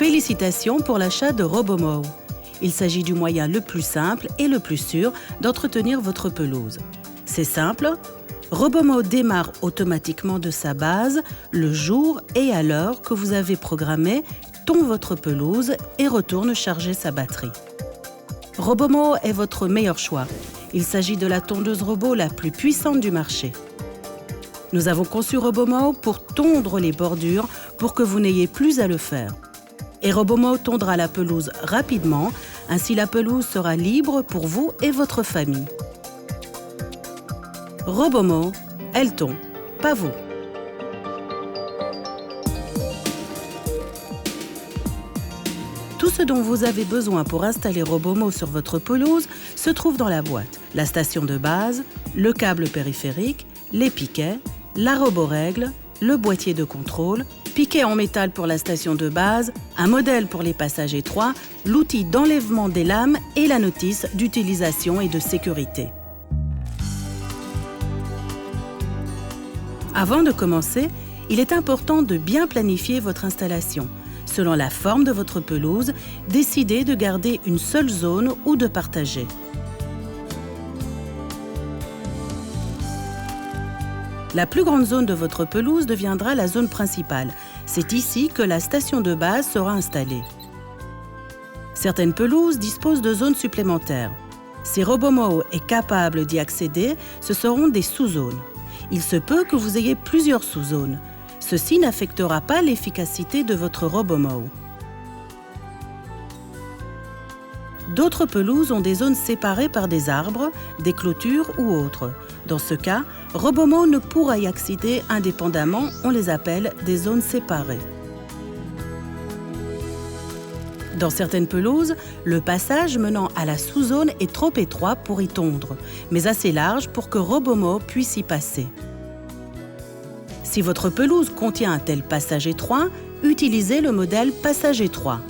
Félicitations pour l'achat de Robomow. Il s'agit du moyen le plus simple et le plus sûr d'entretenir votre pelouse. C'est simple, Robomow démarre automatiquement de sa base le jour et à l'heure que vous avez programmé, tond votre pelouse et retourne charger sa batterie. Robomow est votre meilleur choix. Il s'agit de la tondeuse robot la plus puissante du marché. Nous avons conçu Robomow pour tondre les bordures pour que vous n'ayez plus à le faire. Et Robomow tondra la pelouse rapidement, ainsi la pelouse sera libre pour vous et votre famille. Robomow, elle tond, pas vous. Tout ce dont vous avez besoin pour installer Robomow sur votre pelouse se trouve dans la boîte. La station de base, le câble périphérique, les piquets, la roborègle, le boîtier de contrôle, piquet en métal pour la station de base, un modèle pour les passages étroits, l'outil d'enlèvement des lames et la notice d'utilisation et de sécurité. Avant de commencer, il est important de bien planifier votre installation. Selon la forme de votre pelouse, décidez de garder une seule zone ou de partager. La plus grande zone de votre pelouse deviendra la zone principale. C'est ici que la station de base sera installée. Certaines pelouses disposent de zones supplémentaires. Si Robomow est capable d'y accéder, ce seront des sous-zones. Il se peut que vous ayez plusieurs sous-zones. Ceci n'affectera pas l'efficacité de votre Robomow. D'autres pelouses ont des zones séparées par des arbres, des clôtures ou autres. Dans ce cas, Robomow ne pourra y accéder indépendamment, on les appelle des zones séparées. Dans certaines pelouses, le passage menant à la sous-zone est trop étroit pour y tondre, mais assez large pour que Robomow puisse y passer. Si votre pelouse contient un tel passage étroit, utilisez le modèle passage étroit.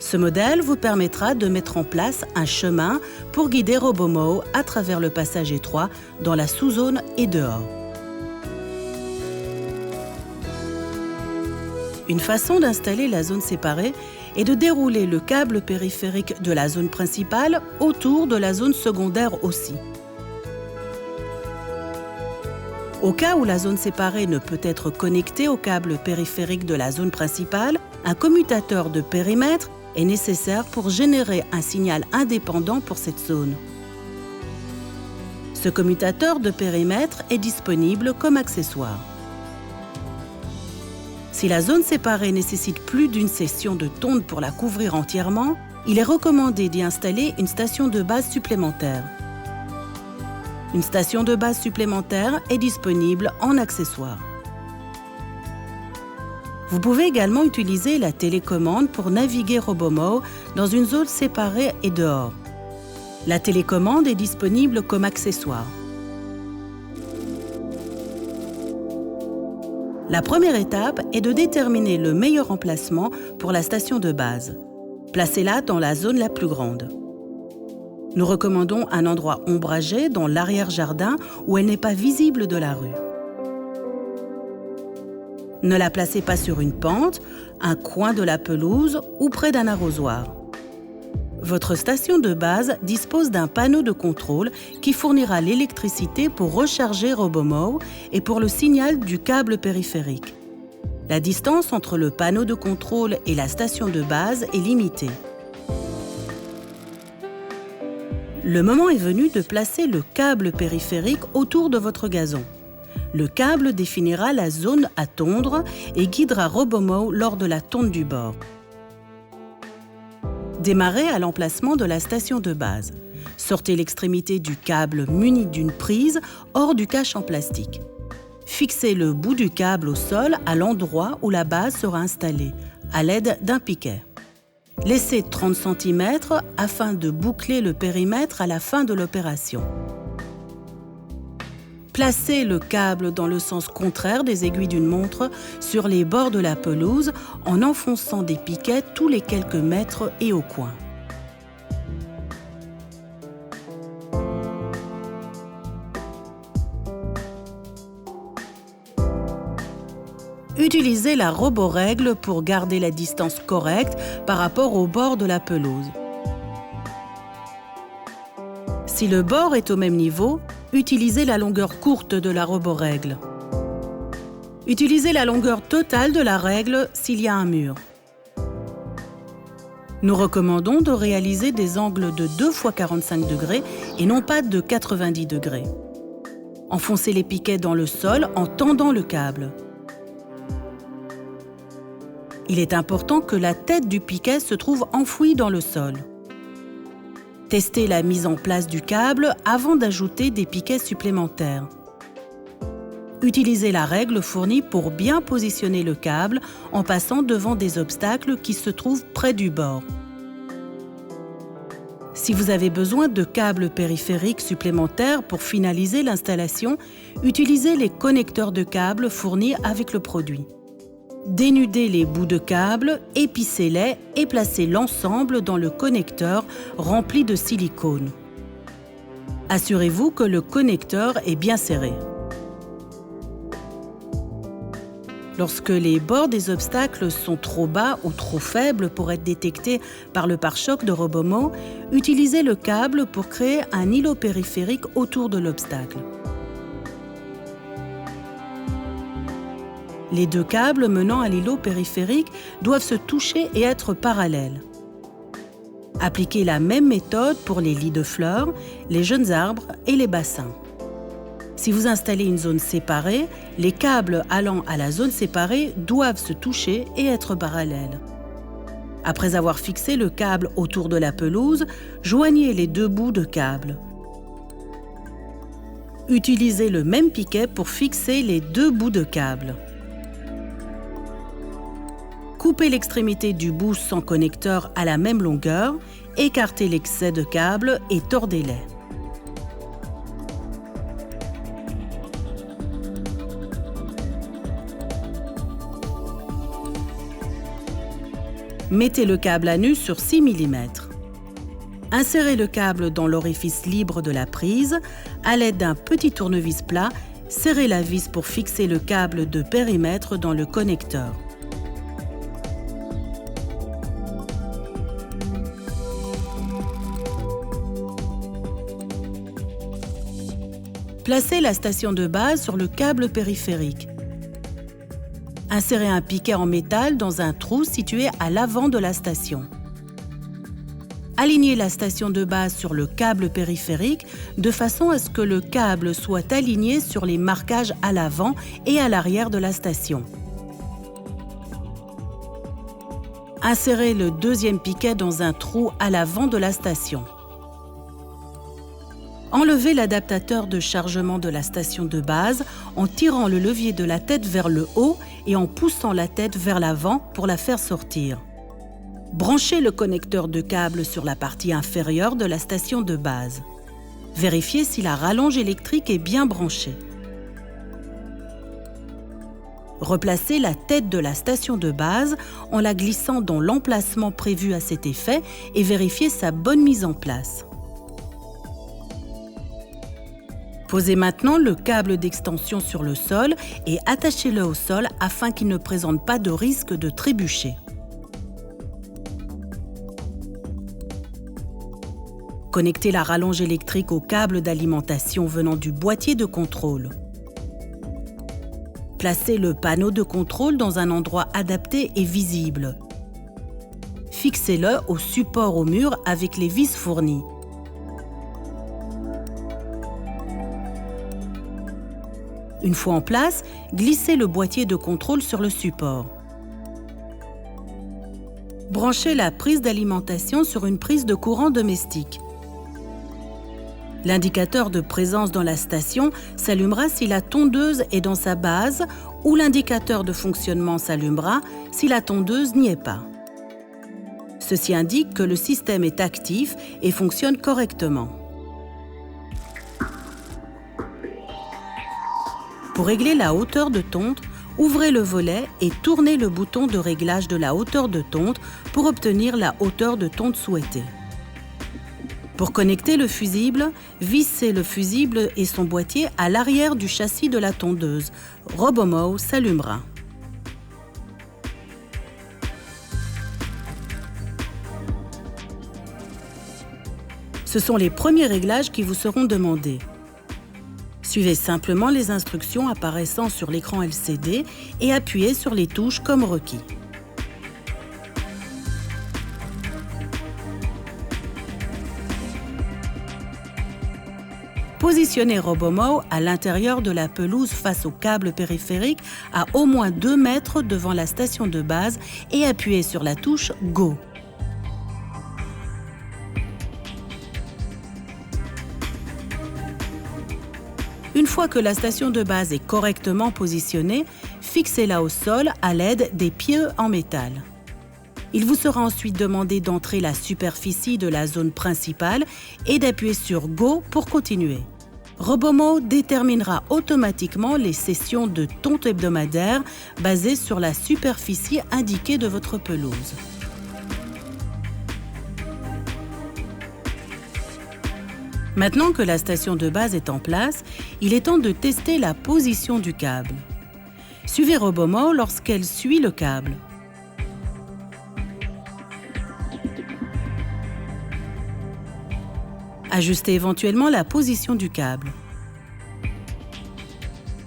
Ce modèle vous permettra de mettre en place un chemin pour guider Robomow à travers le passage étroit dans la sous-zone et dehors. Une façon d'installer la zone séparée est de dérouler le câble périphérique de la zone principale autour de la zone secondaire aussi. Au cas où la zone séparée ne peut être connectée au câble périphérique de la zone principale, un commutateur de périmètre est nécessaire pour générer un signal indépendant pour cette zone. Ce commutateur de périmètre est disponible comme accessoire. Si la zone séparée nécessite plus d'une session de tonde pour la couvrir entièrement, il est recommandé d'y installer une station de base supplémentaire. Une station de base supplémentaire est disponible en accessoire. Vous pouvez également utiliser la télécommande pour naviguer Robomow dans une zone séparée et dehors. La télécommande est disponible comme accessoire. La première étape est de déterminer le meilleur emplacement pour la station de base. Placez-la dans la zone la plus grande. Nous recommandons un endroit ombragé dans l'arrière-jardin où elle n'est pas visible de la rue. Ne la placez pas sur une pente, un coin de la pelouse ou près d'un arrosoir. Votre station de base dispose d'un panneau de contrôle qui fournira l'électricité pour recharger Robomow et pour le signal du câble périphérique. La distance entre le panneau de contrôle et la station de base est limitée. Le moment est venu de placer le câble périphérique autour de votre gazon. Le câble définira la zone à tondre et guidera Robomow lors de la tonte du bord. Démarrez à l'emplacement de la station de base. Sortez l'extrémité du câble muni d'une prise hors du cache en plastique. Fixez le bout du câble au sol à l'endroit où la base sera installée, à l'aide d'un piquet. Laissez 30 cm afin de boucler le périmètre à la fin de l'opération. Placez le câble dans le sens contraire des aiguilles d'une montre sur les bords de la pelouse en enfonçant des piquets tous les quelques mètres et au coin. Utilisez la roborègle pour garder la distance correcte par rapport au bord de la pelouse. Si le bord est au même niveau, utilisez la longueur courte de la roborègle. Utilisez la longueur totale de la règle s'il y a un mur. Nous recommandons de réaliser des angles de 2 x 45 degrés et non pas de 90 degrés. Enfoncez les piquets dans le sol en tendant le câble. Il est important que la tête du piquet se trouve enfouie dans le sol. Testez la mise en place du câble avant d'ajouter des piquets supplémentaires. Utilisez la règle fournie pour bien positionner le câble en passant devant des obstacles qui se trouvent près du bord. Si vous avez besoin de câbles périphériques supplémentaires pour finaliser l'installation, utilisez les connecteurs de câbles fournis avec le produit. Dénudez les bouts de câble, épicez-les et placez l'ensemble dans le connecteur rempli de silicone. Assurez-vous que le connecteur est bien serré. Lorsque les bords des obstacles sont trop bas ou trop faibles pour être détectés par le pare-choc de Robomo, utilisez le câble pour créer un îlot périphérique autour de l'obstacle. Les deux câbles menant à l'îlot périphérique doivent se toucher et être parallèles. Appliquez la même méthode pour les lits de fleurs, les jeunes arbres et les bassins. Si vous installez une zone séparée, les câbles allant à la zone séparée doivent se toucher et être parallèles. Après avoir fixé le câble autour de la pelouse, joignez les deux bouts de câble. Utilisez le même piquet pour fixer les deux bouts de câble. Coupez l'extrémité du bout sans connecteur à la même longueur, écartez l'excès de câble et tordez-les. Mettez le câble à nu sur 6 mm. Insérez le câble dans l'orifice libre de la prise. À l'aide d'un petit tournevis plat, serrez la vis pour fixer le câble de périmètre dans le connecteur. Placez la station de base sur le câble périphérique. Insérez un piquet en métal dans un trou situé à l'avant de la station. Alignez la station de base sur le câble périphérique de façon à ce que le câble soit aligné sur les marquages à l'avant et à l'arrière de la station. Insérez le deuxième piquet dans un trou à l'avant de la station. Enlevez l'adaptateur de chargement de la station de base en tirant le levier de la tête vers le haut et en poussant la tête vers l'avant pour la faire sortir. Branchez le connecteur de câble sur la partie inférieure de la station de base. Vérifiez si la rallonge électrique est bien branchée. Replacez la tête de la station de base en la glissant dans l'emplacement prévu à cet effet et vérifiez sa bonne mise en place. Posez maintenant le câble d'extension sur le sol et attachez-le au sol afin qu'il ne présente pas de risque de trébucher. Connectez la rallonge électrique au câble d'alimentation venant du boîtier de contrôle. Placez le panneau de contrôle dans un endroit adapté et visible. Fixez-le au support au mur avec les vis fournies. Une fois en place, glissez le boîtier de contrôle sur le support. Branchez la prise d'alimentation sur une prise de courant domestique. L'indicateur de présence dans la station s'allumera si la tondeuse est dans sa base ou l'indicateur de fonctionnement s'allumera si la tondeuse n'y est pas. Ceci indique que le système est actif et fonctionne correctement. Pour régler la hauteur de tonte, ouvrez le volet et tournez le bouton de réglage de la hauteur de tonte pour obtenir la hauteur de tonte souhaitée. Pour connecter le fusible, vissez le fusible et son boîtier à l'arrière du châssis de la tondeuse. Robomo s'allumera. Ce sont les premiers réglages qui vous seront demandés. Suivez simplement les instructions apparaissant sur l'écran LCD et appuyez sur les touches comme requis. Positionnez Robomo à l'intérieur de la pelouse face au câble périphérique à au moins 2 mètres devant la station de base et appuyez sur la touche Go. Une fois que la station de base est correctement positionnée, fixez-la au sol à l'aide des pieux en métal. Il vous sera ensuite demandé d'entrer la superficie de la zone principale et d'appuyer sur Go pour continuer. Robomo déterminera automatiquement les sessions de tonte hebdomadaire basées sur la superficie indiquée de votre pelouse. Maintenant que la station de base est en place, il est temps de tester la position du câble. Suivez Robomo lorsqu'elle suit le câble. Ajustez éventuellement la position du câble.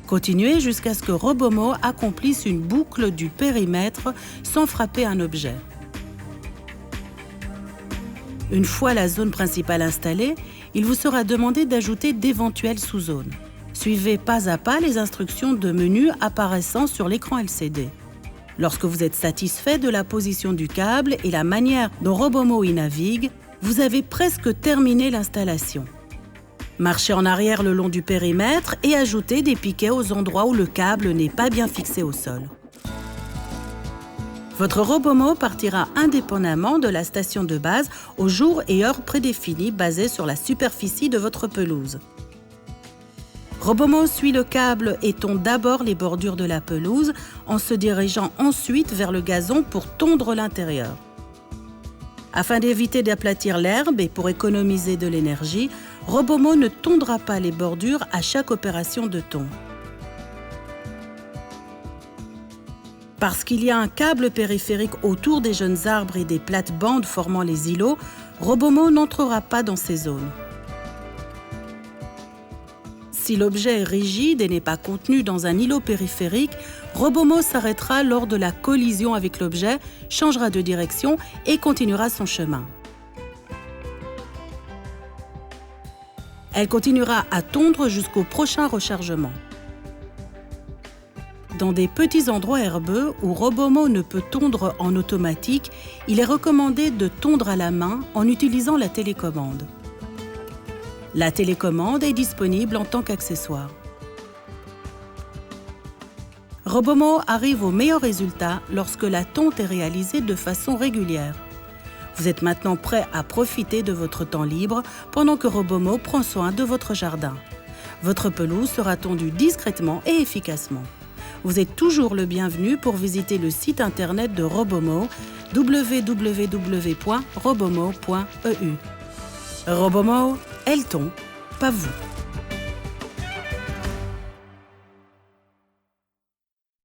Continuez jusqu'à ce que Robomo accomplisse une boucle du périmètre sans frapper un objet. Une fois la zone principale installée, il vous sera demandé d'ajouter d'éventuelles sous-zones. Suivez pas à pas les instructions de menu apparaissant sur l'écran LCD. Lorsque vous êtes satisfait de la position du câble et la manière dont Robomo y navigue, vous avez presque terminé l'installation. Marchez en arrière le long du périmètre et ajoutez des piquets aux endroits où le câble n'est pas bien fixé au sol. Votre Robomo partira indépendamment de la station de base aux jours et heures prédéfinis basés sur la superficie de votre pelouse. Robomo suit le câble et tond d'abord les bordures de la pelouse en se dirigeant ensuite vers le gazon pour tondre l'intérieur. Afin d'éviter d'aplatir l'herbe et pour économiser de l'énergie, Robomo ne tondra pas les bordures à chaque opération de tonds. Parce qu'il y a un câble périphérique autour des jeunes arbres et des plates-bandes formant les îlots, Robomo n'entrera pas dans ces zones. Si l'objet est rigide et n'est pas contenu dans un îlot périphérique, Robomo s'arrêtera lors de la collision avec l'objet, changera de direction et continuera son chemin. Elle continuera à tondre jusqu'au prochain rechargement. Dans des petits endroits herbeux où Robomo ne peut tondre en automatique, il est recommandé de tondre à la main en utilisant la télécommande. La télécommande est disponible en tant qu'accessoire. Robomo arrive au meilleur résultat lorsque la tonte est réalisée de façon régulière. Vous êtes maintenant prêt à profiter de votre temps libre pendant que Robomo prend soin de votre jardin. Votre pelouse sera tondue discrètement et efficacement. Vous êtes toujours le bienvenu pour visiter le site internet de Robomo, www.robomo.eu. Robomo, elle tond, pas vous.